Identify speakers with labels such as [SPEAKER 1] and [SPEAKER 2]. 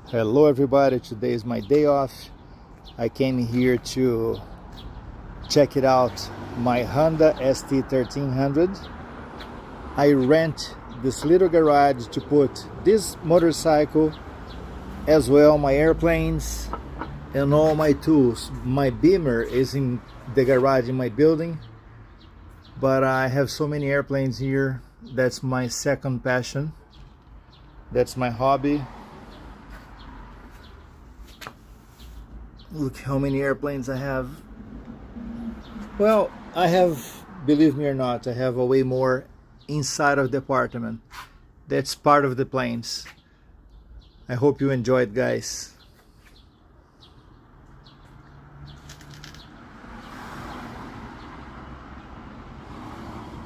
[SPEAKER 1] Hello everybody, today is my day off. I came here to check it out, my Honda ST1300. I rent this little garage to put this motorcycle as well, my airplanes and all my tools. My Beamer is in the garage in my building, but I have so many airplanes here. That's my second passion. That's my hobby. Look how many airplanes I have. Well, I have, believe me or not, I have a way more inside of the apartment. That's part of the planes. I hope you enjoyed, guys.